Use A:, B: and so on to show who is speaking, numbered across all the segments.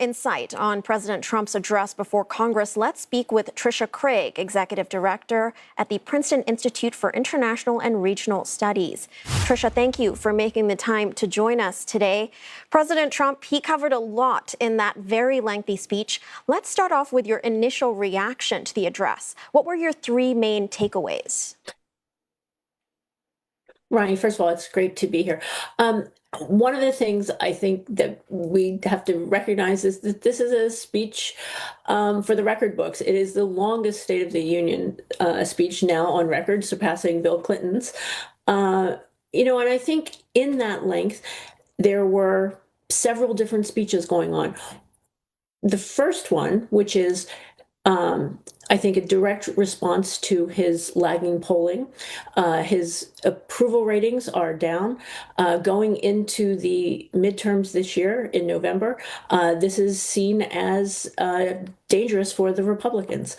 A: insight on President Trump's address before Congress, let's speak with Trisha Craig, Executive Director at the Princeton Institute for International and Regional Studies. Trisha, thank you for making the time to join us today. President Trump, he covered a lot in that very lengthy speech. Let's start off with your initial reaction to the address. What were your three main takeaways?
B: Ronnie, first of all, it's great to be here. One of the things I think that we have to recognize is that this is a speech for the record books. It is the longest State of the Union speech now on record, surpassing Bill Clinton's. And I think in that length, there were several different speeches going on. The first one, which is I think a direct response to his lagging polling. His approval ratings are down. Going into the midterms this year in November, this is seen as dangerous for the Republicans.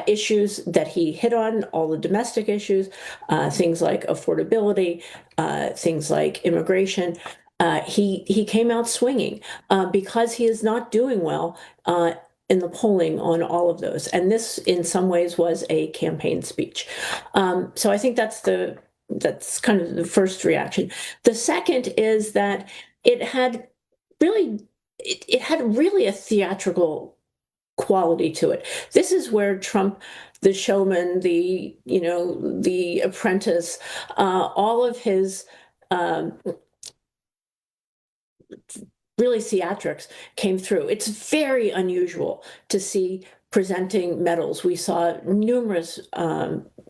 B: Issues that he hit on, all the domestic issues, things like affordability, things like immigration, he came out swinging because he is not doing well in the polling on all of those. And this, in some ways, was a campaign speech. So I think that's kind of the first reaction. The second is that it had really a theatrical quality to it. This is where Trump, the showman, the apprentice, all of his really theatrics came through. It's very unusual to see presenting medals. We saw numerous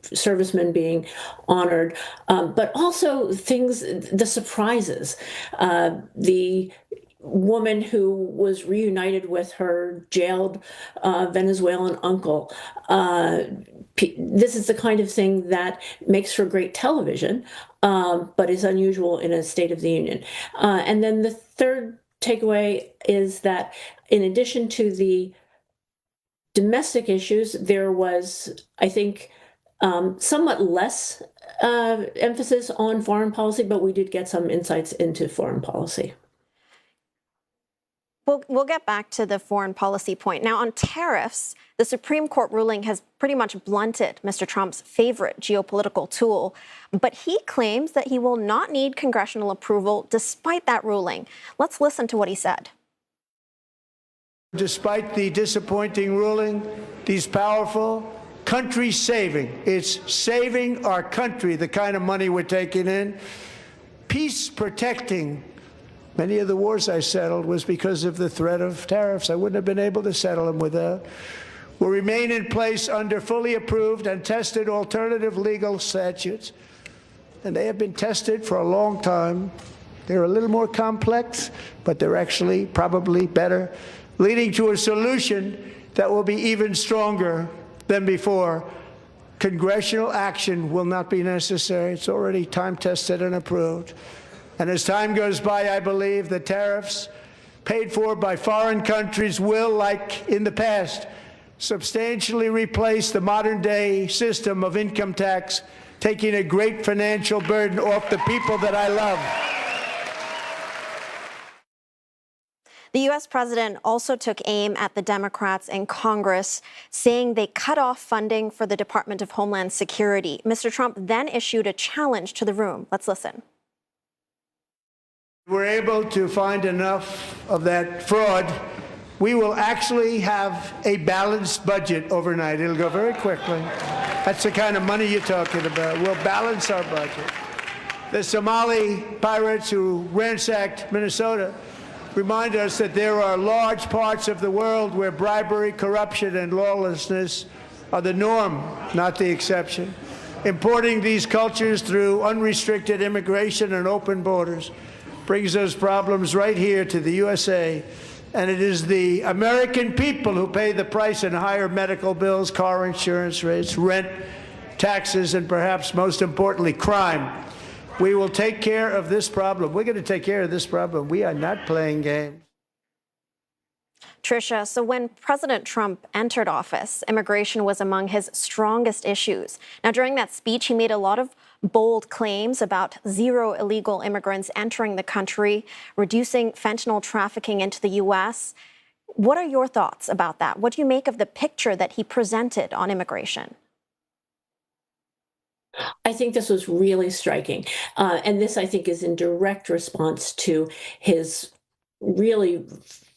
B: servicemen being honored, but also the surprises. The woman who was reunited with her jailed Venezuelan uncle. This is the kind of thing that makes for great television, but is unusual in a State of the Union. And then the third takeaway is that in addition to the domestic issues, there was, I think, somewhat less emphasis on foreign policy, but we did get some insights into foreign policy.
A: We'll get back to the foreign policy point. Now, on tariffs, the Supreme Court ruling has pretty much blunted Mr. Trump's favorite geopolitical tool, but he claims that he will not need congressional approval despite that ruling. Let's listen to what he said.
C: Despite the disappointing ruling, these powerful, country-saving, it's saving our country, the kind of money we're taking in, peace-protecting. Many of the wars I settled was because of the threat of tariffs. I wouldn't have been able to settle them without. Will remain in place under fully approved and tested alternative legal statutes. And they have been tested for a long time. They're a little more complex, but they're actually probably better, leading to a solution that will be even stronger than before. Congressional action will not be necessary. It's already time-tested and approved. And as time goes by, I believe the tariffs paid for by foreign countries will, like in the past, substantially replace the modern-day system of income tax, taking a great financial burden off the people that I love.
A: The U.S. president also took aim at the Democrats in Congress, saying they cut off funding for the Department of Homeland Security. Mr. Trump then issued a challenge to the room. Let's listen.
C: We're able to find enough of that fraud. We will actually have a balanced budget overnight. It'll go very quickly. That's the kind of money you're talking about. We'll balance our budget. The Somali pirates who ransacked Minnesota remind us that there are large parts of the world where bribery, corruption, and lawlessness are the norm, not the exception. Importing these cultures through unrestricted immigration and open borders brings those problems right here to the USA. And it is the American people who pay the price in higher medical bills, car insurance rates, rent, taxes, and perhaps most importantly, crime. We will take care of this problem. We're going to take care of this problem. We are not playing games.
A: Trisha, so when President Trump entered office, immigration was among his strongest issues. Now, during that speech, he made a lot of bold claims about zero illegal immigrants entering the country, reducing fentanyl trafficking into the U.S. What are your thoughts about that? What do you make of the picture that he presented on immigration?
B: I think this was really striking. And this, I think, is in direct response to his really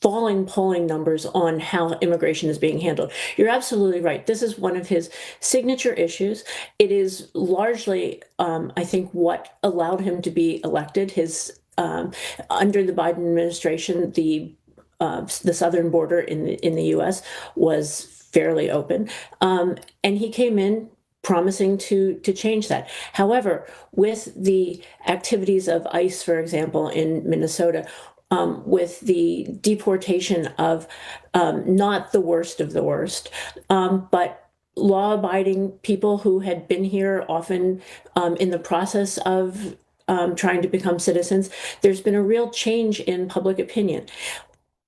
B: falling polling numbers on how immigration is being handled. You're absolutely right. This is one of his signature issues. It is largely, I think, what allowed him to be elected. Under the Biden administration, the southern border in the U.S. was fairly open, and he came in promising to change that. However, with the activities of ICE, for example, in Minnesota, with the deportation of not the worst of the worst, but law-abiding people who had been here, often in the process of trying to become citizens, there's been a real change in public opinion.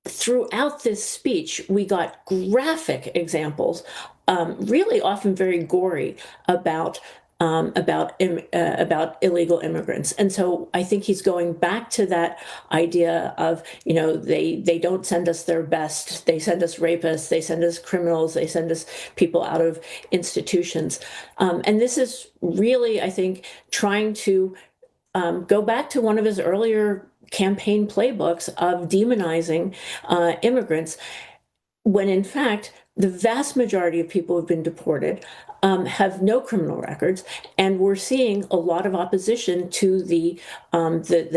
B: Throughout this speech, we got graphic examples, really often very gory, about illegal immigrants. And so I think he's going back to that idea of, they don't send us their best. They send us rapists. They send us criminals. They send us people out of institutions. And this is really, I think, trying to go back to one of his earlier campaign playbooks of demonizing immigrants, when in fact the vast majority of people who've been deported have no criminal records, and we're seeing a lot of opposition to the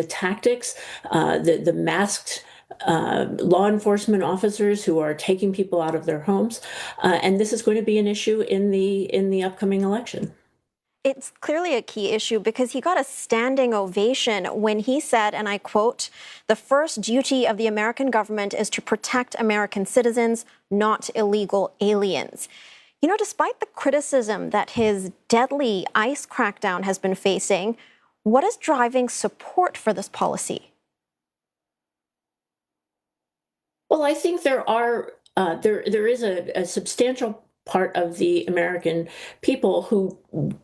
B: tactics, the masked law enforcement officers who are taking people out of their homes, and this is going to be an issue in the upcoming election.
A: It's clearly a key issue because he got a standing ovation when he said, and I quote, "The first duty of the American government is to protect American citizens, not illegal aliens." Despite the criticism that his deadly ICE crackdown has been facing, what is driving support for this policy?
B: Well, I think there is a substantial part of the American people who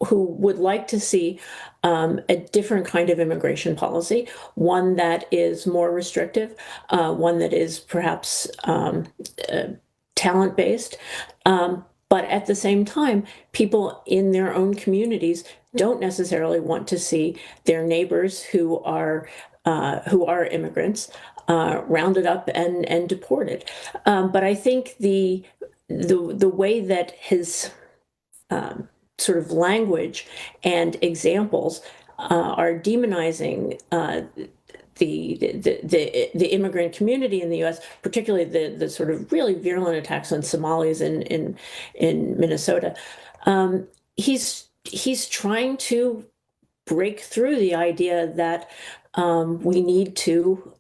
B: would like to see a different kind of immigration policy, one that is more restrictive, one that is perhaps talent-based. But at the same time, people in their own communities don't necessarily want to see their neighbors who are immigrants rounded up and deported. But I think the way that his sort of language and examples are demonizing the immigrant community in the U.S., particularly the sort of really virulent attacks on Somalis in Minnesota, he's trying to break through the idea that we need to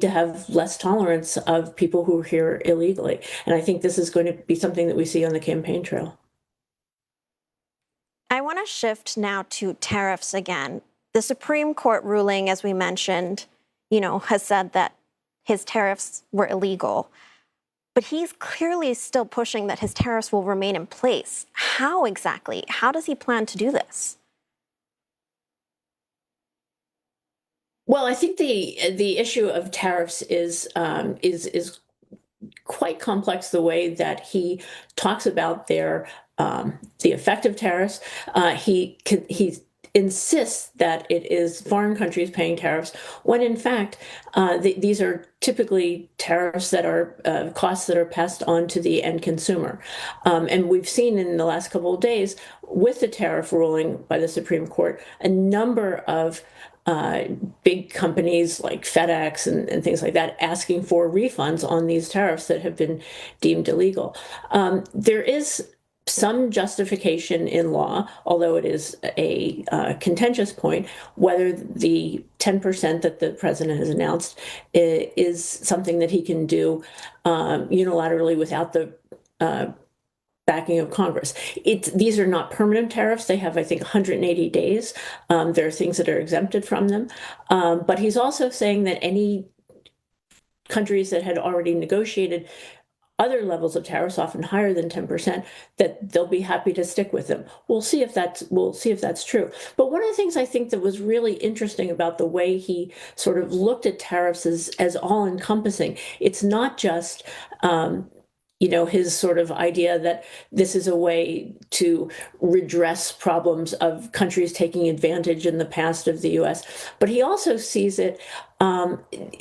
B: have less tolerance of people who are here illegally. And I think this is going to be something that we see on the campaign trail.
A: I want to shift now to tariffs again. The Supreme Court ruling, as we mentioned, has said that his tariffs were illegal. But he's clearly still pushing that his tariffs will remain in place. How exactly? How does he plan to do this?
B: Well, I think the issue of tariffs is quite complex. The way that he talks about the effect of tariffs, he insists that it is foreign countries paying tariffs, when in fact these are typically tariffs that are costs that are passed on to the end consumer. And we've seen in the last couple of days with the tariff ruling by the Supreme Court, a number of big companies like FedEx and things like that asking for refunds on these tariffs that have been deemed illegal. There is some justification in law, although it is a contentious point, whether the 10% that the president has announced is something that he can do unilaterally without the backing of Congress. These are not permanent tariffs. They have, I think, 180 days. There are things that are exempted from them. But he's also saying that any countries that had already negotiated other levels of tariffs, often higher than 10%, that they'll be happy to stick with them. We'll see if that's true. But one of the things I think that was really interesting about the way he sort of looked at tariffs as all-encompassing, it's not just his sort of idea that this is a way to redress problems of countries taking advantage in the past of the U.S., but he also sees it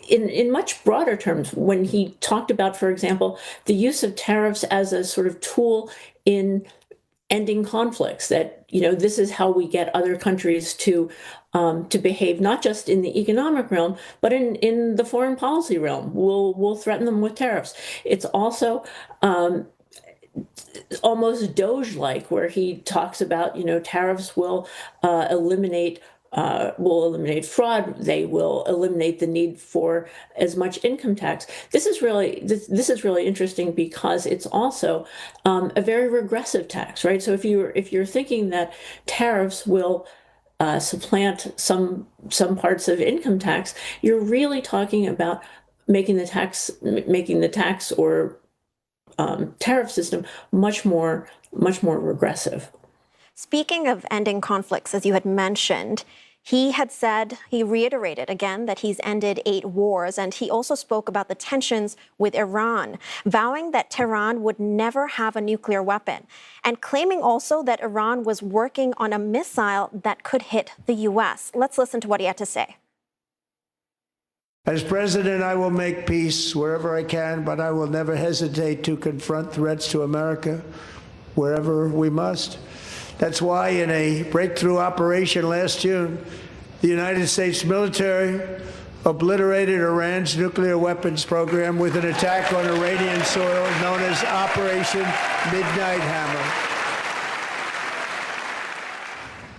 B: in much broader terms when he talked about, for example, the use of tariffs as a sort of tool in ending conflicts, that this is how we get other countries to behave, not just in the economic realm, but in the foreign policy realm. We'll threaten them with tariffs. It's also almost Doge-like, where he talks about tariffs will eliminate fraud. They will eliminate the need for as much income tax. This is really interesting because it's also a very regressive tax, right? So if you're thinking that tariffs will supplant some parts of income tax, you're really talking about making the tax or tariff system much more regressive.
A: Speaking of ending conflicts, as you had mentioned, he reiterated again that he's ended 8 wars, and he also spoke about the tensions with Iran, vowing that Tehran would never have a nuclear weapon, and claiming also that Iran was working on a missile that could hit the U.S. Let's listen to what he had to say.
C: As president, I will make peace wherever I can, but I will never hesitate to confront threats to America wherever we must. That's why in a breakthrough operation last June, the United States military obliterated Iran's nuclear weapons program with an attack on Iranian soil known as Operation Midnight Hammer.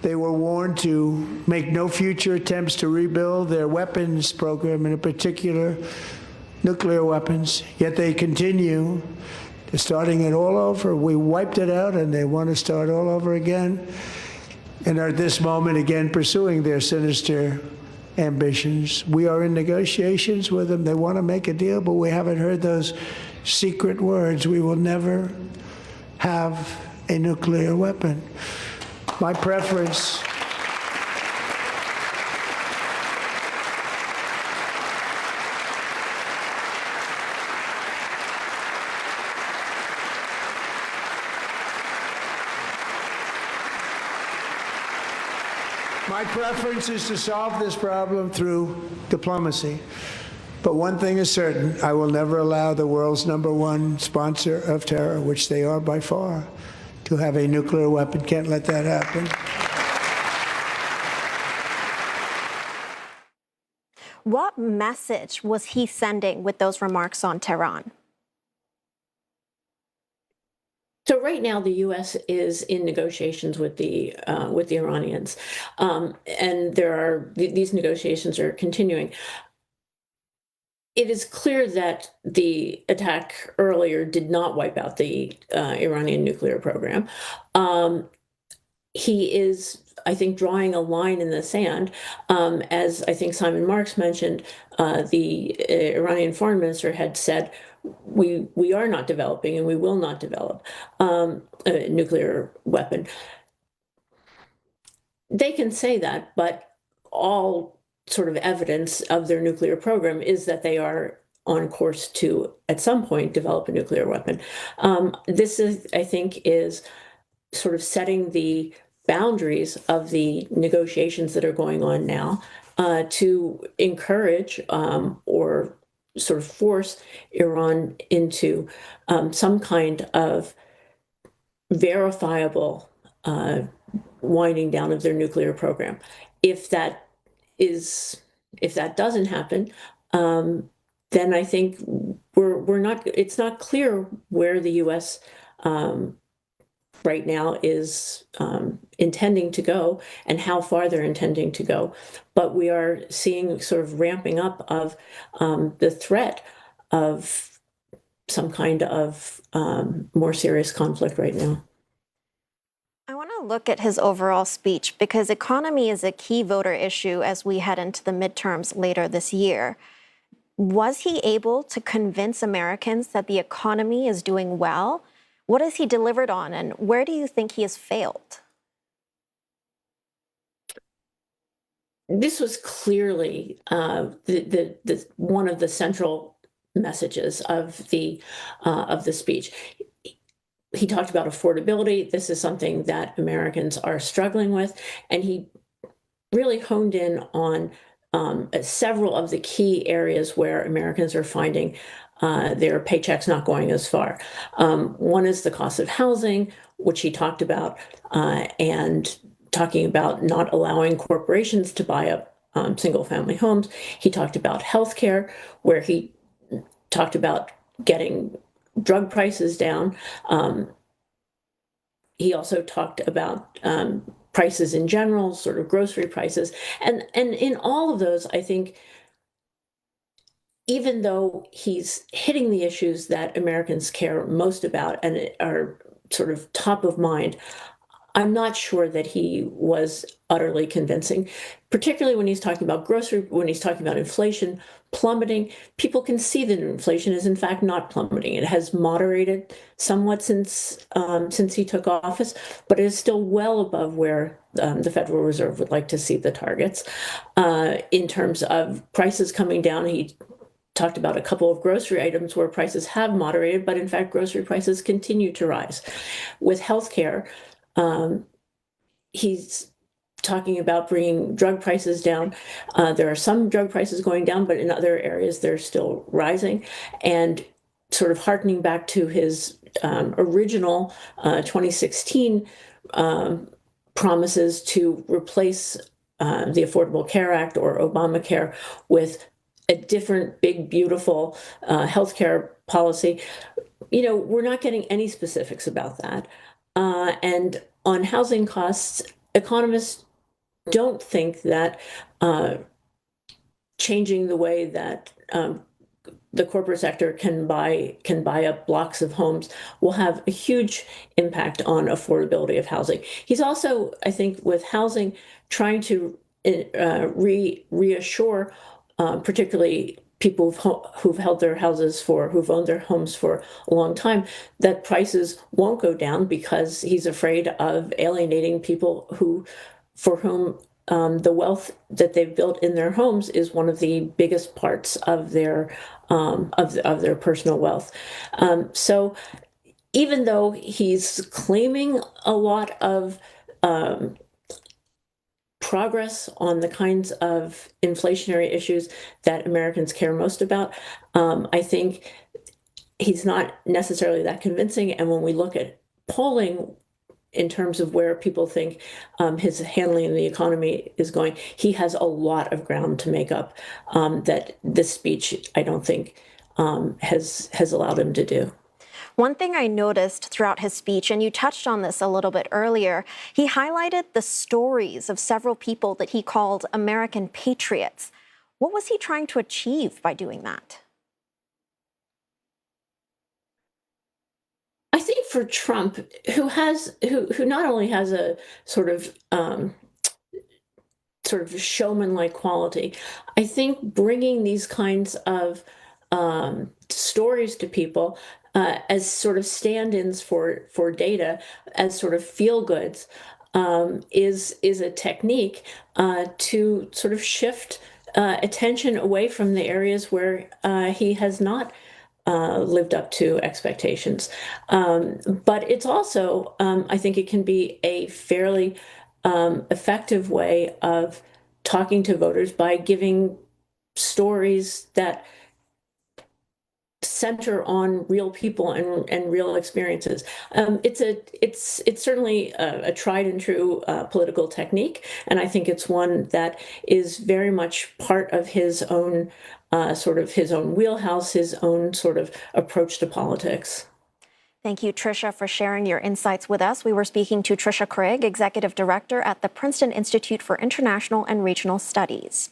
C: They were warned to make no future attempts to rebuild their weapons program, and in particular, nuclear weapons, yet they continue. They're starting it all over. We wiped it out, and they want to start all over again, and are at this moment again pursuing their sinister ambitions. We are in negotiations with them. They want to make a deal, but we haven't heard those secret words. We will never have a nuclear weapon. My preference is to solve this problem through diplomacy. But one thing is certain, I will never allow the world's #1 sponsor of terror, which they are by far, to have a nuclear weapon. Can't let that happen.
A: What message was he sending with those remarks on Tehran?
B: So right now, the U.S. is in negotiations with the Iranians, and these negotiations are continuing. It is clear that the attack earlier did not wipe out the Iranian nuclear program. He is, I think, drawing a line in the sand. As I think Simon Marks mentioned, the Iranian foreign minister had said, we are not developing and we will not develop a nuclear weapon. They can say that, but all sort of evidence of their nuclear program is that they are on course to, at some point, develop a nuclear weapon. This is, I think, is sort of setting the boundaries of the negotiations that are going on now to encourage or sort of force Iran into some kind of verifiable winding down of their nuclear program. If that doesn't happen, then I think it's not clear where the U.S. Right now is intending to go and how far they're intending to go. But we are seeing sort of ramping up of the threat of some kind of more serious conflict right now.
A: I want to look at his overall speech because economy is a key voter issue as we head into the midterms later this year. Was he able to convince Americans that the economy is doing well? What has he delivered on, and where do you think he has failed?
B: This was clearly the one of the central messages of the speech. He talked about affordability. This is something that Americans are struggling with, and he really honed in on several of the key areas where Americans are finding their paychecks not going as far. One is the cost of housing, which he talked about, and talking about not allowing corporations to buy up single-family homes. He talked about healthcare, where he talked about getting drug prices down. He also talked about prices in general, sort of grocery prices. And in all of those, I think, even though he's hitting the issues that Americans care most about and are sort of top of mind, I'm not sure that he was utterly convincing, particularly when he's talking about when he's talking about inflation plummeting. People can see that inflation is in fact not plummeting. It has moderated somewhat since he took office, but it is still well above where the Federal Reserve would like to see the targets. In terms of prices coming down, he talked about a couple of grocery items where prices have moderated, but in fact, grocery prices continue to rise. With healthcare, he's talking about bringing drug prices down. There are some drug prices going down, but in other areas they're still rising. And sort of hearkening back to his original 2016 promises to replace the Affordable Care Act or Obamacare with a different, big, beautiful healthcare policy. We're not getting any specifics about that. And on housing costs, economists don't think that changing the way that the corporate sector can buy up blocks of homes will have a huge impact on affordability of housing. He's also, I think, with housing, trying to reassure, particularly people who've held their houses who've owned their homes for a long time, that prices won't go down, because he's afraid of alienating people for whom the wealth that they've built in their homes is one of the biggest parts of their personal wealth. So even though he's claiming a lot of progress on the kinds of inflationary issues that Americans care most about, I think he's not necessarily that convincing. And when we look at polling in terms of where people think his handling of the economy is going, he has a lot of ground to make up that this speech, I don't think, has allowed him to do.
A: One thing I noticed throughout his speech, and you touched on this a little bit earlier, he highlighted the stories of several people that he called American patriots. What was he trying to achieve by doing that?
B: I think for Trump, who not only has a sort of showman-like quality, I think bringing these kinds of stories to people as sort of stand-ins for data, as sort of feel-goods, is a technique to sort of shift attention away from the areas where he has not lived up to expectations. But it's also, I think it can be a fairly effective way of talking to voters by giving stories that center on real people and real experiences. It's certainly a tried and true political technique, and I think it's one that is very much part of his own his own wheelhouse, his own sort of approach to politics.
A: Thank you, Trisha, for sharing your insights with us. We were speaking to Trisha Craig, Executive Director at the Princeton Institute for International and Regional Studies.